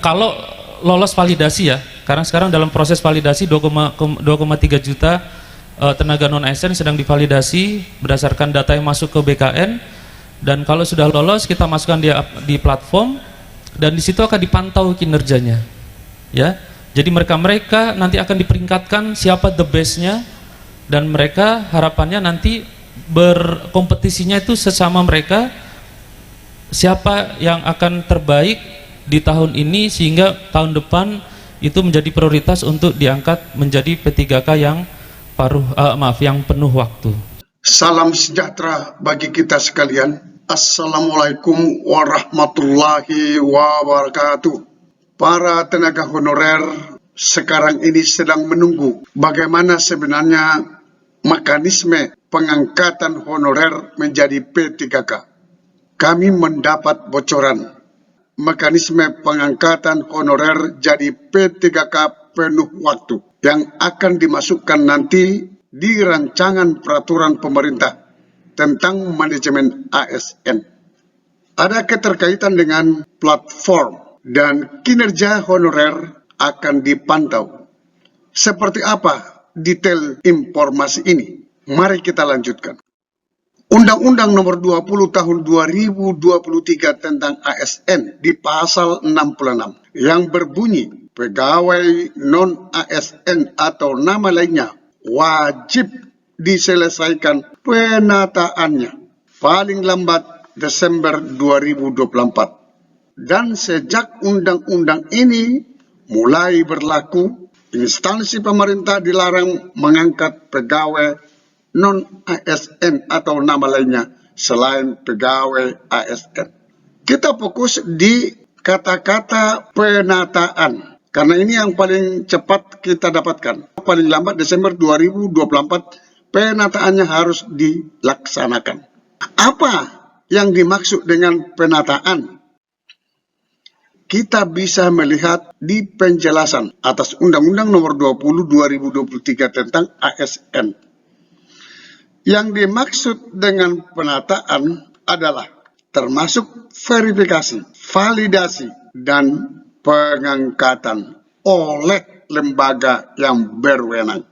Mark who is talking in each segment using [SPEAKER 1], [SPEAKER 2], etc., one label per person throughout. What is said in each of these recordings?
[SPEAKER 1] kalau lolos validasi ya, karena sekarang dalam proses validasi 2,3 juta tenaga non ASN sedang divalidasi berdasarkan data yang masuk ke BKN, dan kalau sudah lolos kita masukkan di platform dan di situ akan dipantau kinerjanya ya. Jadi mereka nanti akan diperingkatkan siapa the bestnya, dan mereka harapannya nanti berkompetisinya itu sesama mereka siapa yang akan terbaik di tahun ini, sehingga tahun depan itu menjadi prioritas untuk diangkat menjadi P3K yang yang penuh waktu.
[SPEAKER 2] Salam sejahtera bagi kita sekalian. Assalamualaikum warahmatullahi wabarakatuh. Para tenaga honorer sekarang ini sedang menunggu bagaimana sebenarnya mekanisme pengangkatan honorer menjadi P3K. Kami mendapat bocoran mekanisme pengangkatan honorer jadi P3K penuh waktu yang akan dimasukkan nanti di rancangan peraturan pemerintah tentang manajemen ASN. Ada keterkaitan dengan platform dan kinerja honorer akan dipantau. Seperti apa detail informasi ini? Mari kita lanjutkan. Undang-Undang Nomor 20 Tahun 2023 tentang ASN di pasal 66 yang berbunyi pegawai non-ASN atau nama lainnya wajib diselesaikan penataannya paling lambat Desember 2024. Dan sejak undang-undang ini mulai berlaku, instansi pemerintah dilarang mengangkat pegawai non-ASN atau nama lainnya selain pegawai ASN. Kita fokus di kata-kata penataan, karena ini yang paling cepat kita dapatkan. Paling lambat Desember 2024 penataannya harus dilaksanakan. Apa yang dimaksud dengan penataan? Kita bisa melihat di penjelasan atas Undang-Undang Nomor 20 2023 tentang ASN. Yang dimaksud dengan penataan adalah termasuk verifikasi, validasi, dan pengangkatan oleh lembaga yang berwenang.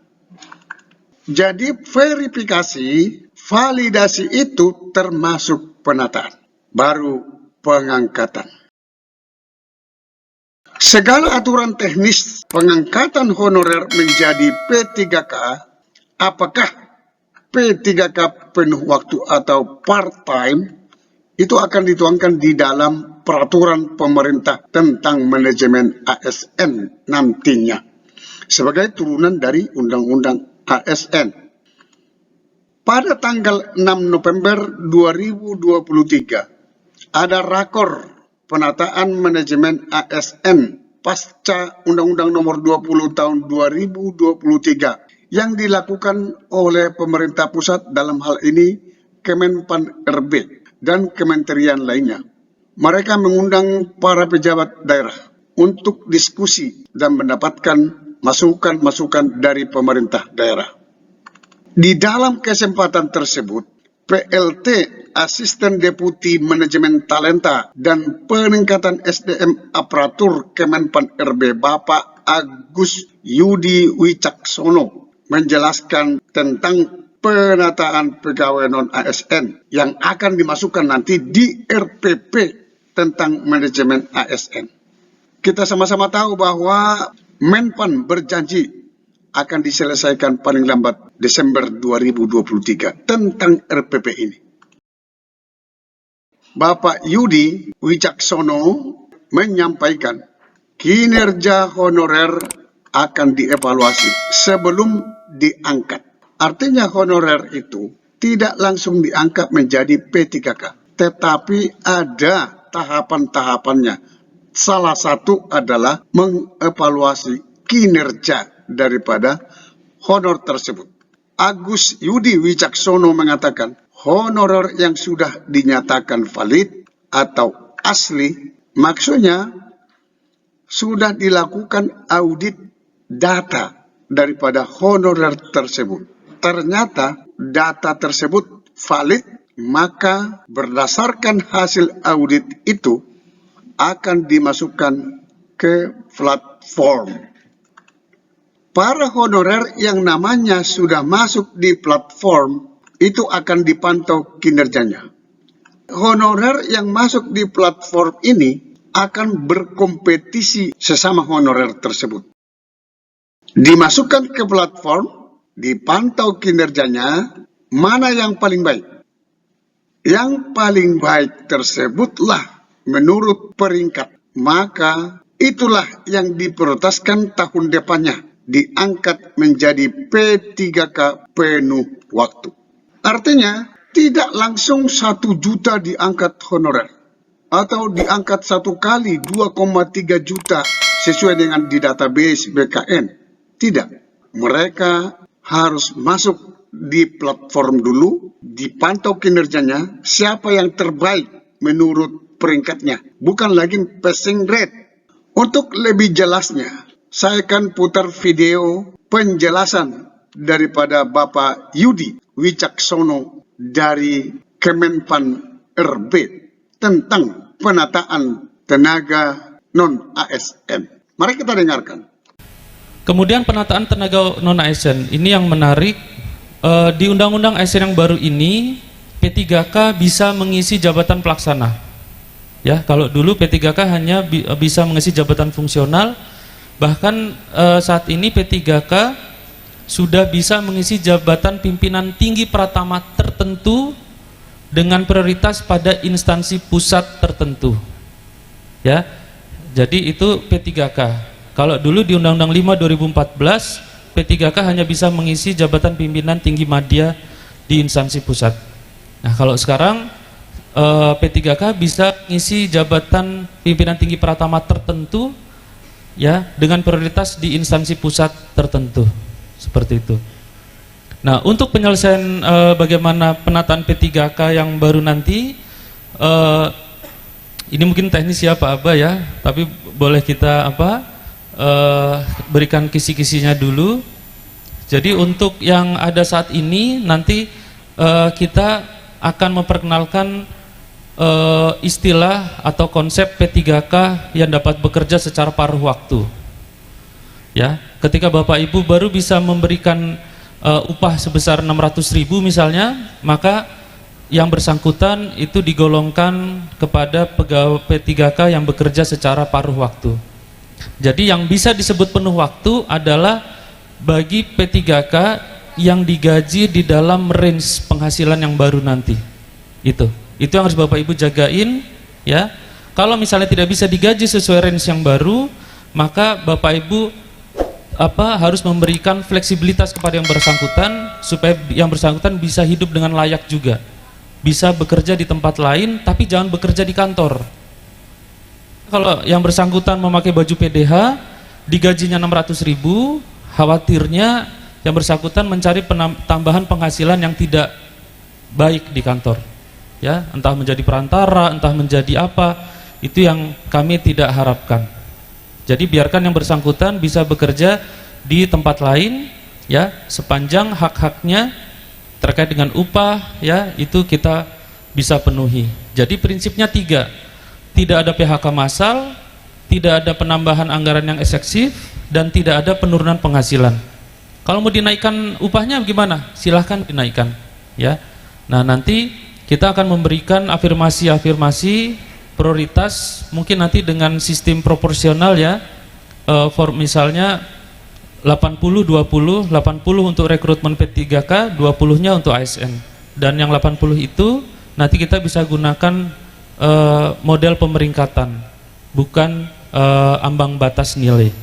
[SPEAKER 2] Jadi verifikasi, validasi itu termasuk penataan, baru pengangkatan. Segala aturan teknis pengangkatan honorer menjadi P3K, apakah P3K penuh waktu atau part-time, itu akan dituangkan di dalam peraturan pemerintah tentang manajemen ASN nantinya, sebagai turunan dari Undang-Undang ASN. Pada tanggal 6 November 2023, ada rakor penataan manajemen ASN pasca Undang-Undang Nomor 20 Tahun 2023 yang dilakukan oleh pemerintah pusat, dalam hal ini Kemenpan RB dan kementerian lainnya. Mereka mengundang para pejabat daerah untuk diskusi dan mendapatkan masukan-masukan dari pemerintah daerah. Di dalam kesempatan tersebut, PLT Asisten Deputi Manajemen Talenta dan Peningkatan SDM Aparatur Kemenpan RB Bapak Agus Yudi Wicaksono menjelaskan tentang penataan pegawai non-ASN yang akan dimasukkan nanti di RPP tentang manajemen ASN. Kita sama-sama tahu bahwa Menpan berjanji akan diselesaikan paling lambat Desember 2023 tentang RPP ini. Bapak Yudi Wicaksono menyampaikan kinerja honorer akan dievaluasi sebelum diangkat. Artinya honorer itu tidak langsung diangkat menjadi P3K, tetapi ada tahapan-tahapannya. Salah satu adalah mengevaluasi kinerja daripada honor tersebut. Agus Yudi Wicaksono mengatakan, honorer yang sudah dinyatakan valid atau asli, maksudnya sudah dilakukan audit data daripada honorer tersebut. Ternyata data tersebut valid, maka berdasarkan hasil audit itu akan dimasukkan ke platform. Para honorer yang namanya sudah masuk di platform itu akan dipantau kinerjanya. Honorer yang masuk di platform ini akan berkompetisi sesama honorer tersebut. Dimasukkan ke platform, dipantau kinerjanya, mana yang paling baik. Yang paling baik tersebutlah menurut peringkat, maka itulah yang diprioritaskan tahun depannya, diangkat menjadi P3K penuh waktu. Artinya, tidak langsung 1 juta diangkat honorer, atau diangkat 1 kali 2,3 juta sesuai dengan di database BKN. Tidak, mereka harus masuk di platform dulu, dipantau kinerjanya, siapa yang terbaik menurut peringkatnya, bukan lagi passing rate. Untuk lebih jelasnya, saya akan putar video penjelasan daripada Bapak Yudi Wicaksono dari Kemenpan RB tentang penataan tenaga non-ASN. Mari kita dengarkan.
[SPEAKER 1] Kemudian penataan tenaga non-ASN, ini yang menarik. Di Undang-Undang ASN yang baru ini, P3K bisa mengisi jabatan pelaksana. Ya, kalau dulu P3K hanya bisa mengisi jabatan fungsional, bahkan saat ini P3K sudah bisa mengisi jabatan pimpinan tinggi pratama tertentu dengan prioritas pada instansi pusat tertentu. Ya, jadi itu P3K. Kalau dulu di Undang-Undang 5 2014, P3K hanya bisa mengisi jabatan pimpinan tinggi madya di instansi pusat. Nah, kalau sekarang P3K bisa mengisi jabatan pimpinan tinggi pratama tertentu, ya, dengan prioritas di instansi pusat tertentu, seperti itu. Nah, untuk penyelesaian bagaimana penataan P3K yang baru nanti, ini mungkin teknis ya Pak Aba ya, tapi boleh kita berikan kisi-kisinya dulu. Jadi untuk yang ada saat ini nanti kita akan memperkenalkan istilah atau konsep P3K yang dapat bekerja secara paruh waktu. Ya, ketika Bapak Ibu baru bisa memberikan upah sebesar 600.000 misalnya, maka yang bersangkutan itu digolongkan kepada pegawai P3K yang bekerja secara paruh waktu. Jadi yang bisa disebut penuh waktu adalah bagi P3K yang digaji di dalam range penghasilan yang baru nanti. Itu yang harus Bapak Ibu jagain ya. Kalau misalnya tidak bisa digaji sesuai range yang baru, maka Bapak Ibu harus memberikan fleksibilitas kepada yang bersangkutan supaya yang bersangkutan bisa hidup dengan layak juga. Bisa bekerja di tempat lain tapi jangan bekerja di kantor. Kalau yang bersangkutan memakai baju PDH, digajinya 600.000, khawatirnya yang bersangkutan mencari tambahan penghasilan yang tidak baik di kantor. Ya, entah menjadi perantara, entah menjadi apa, itu yang kami tidak harapkan. Jadi biarkan yang bersangkutan bisa bekerja di tempat lain, ya, sepanjang hak-haknya terkait dengan upah, ya, itu kita bisa penuhi. Jadi prinsipnya 3. Tidak ada PHK massal, tidak ada penambahan anggaran yang eksesif, dan tidak ada penurunan penghasilan. Kalau mau dinaikkan upahnya gimana? Silahkan dinaikkan, ya. Nah, nanti kita akan memberikan afirmasi-afirmasi prioritas, mungkin nanti dengan sistem proporsional ya, misalnya 80-20, 80 untuk rekrutmen P3K, 20-nya untuk ASN. Dan yang 80 itu nanti kita bisa gunakan model pemeringkatan, bukan ambang batas nilai.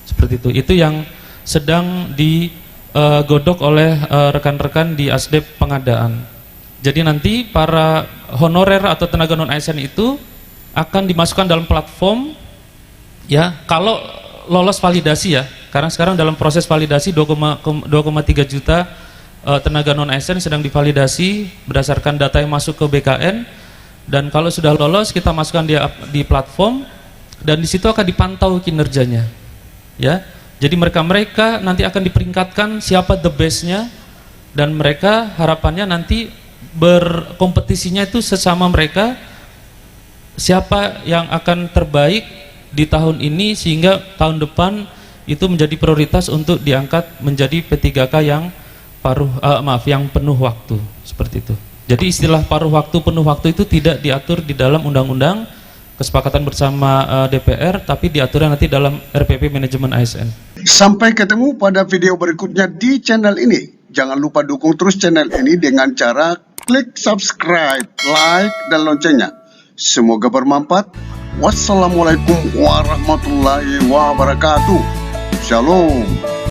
[SPEAKER 1] Seperti itu. Itu yang sedang digodok oleh rekan-rekan di Asdep Pengadaan. Jadi nanti para honorer atau tenaga non ASN itu akan dimasukkan dalam platform ya, kalau lolos validasi ya. Karena sekarang dalam proses validasi 2,3 juta tenaga non ASN sedang divalidasi berdasarkan data yang masuk ke BKN, dan kalau sudah lolos kita masukkan di platform dan di situ akan dipantau kinerjanya. Ya. Jadi mereka nanti akan diperingkatkan siapa the best-nya, dan mereka harapannya nanti berkompetisinya itu sesama mereka, siapa yang akan terbaik di tahun ini sehingga tahun depan itu menjadi prioritas untuk diangkat menjadi P3K yang yang penuh waktu, seperti itu. Jadi istilah paruh waktu, penuh waktu itu tidak diatur di dalam undang-undang kesepakatan bersama DPR, tapi diatur nanti dalam RPP manajemen ASN.
[SPEAKER 2] Sampai ketemu pada video berikutnya di channel ini. Jangan lupa dukung terus channel ini dengan cara klik subscribe, like, dan loncengnya. Semoga bermanfaat. Wassalamualaikum warahmatullahi wabarakatuh. Shalom.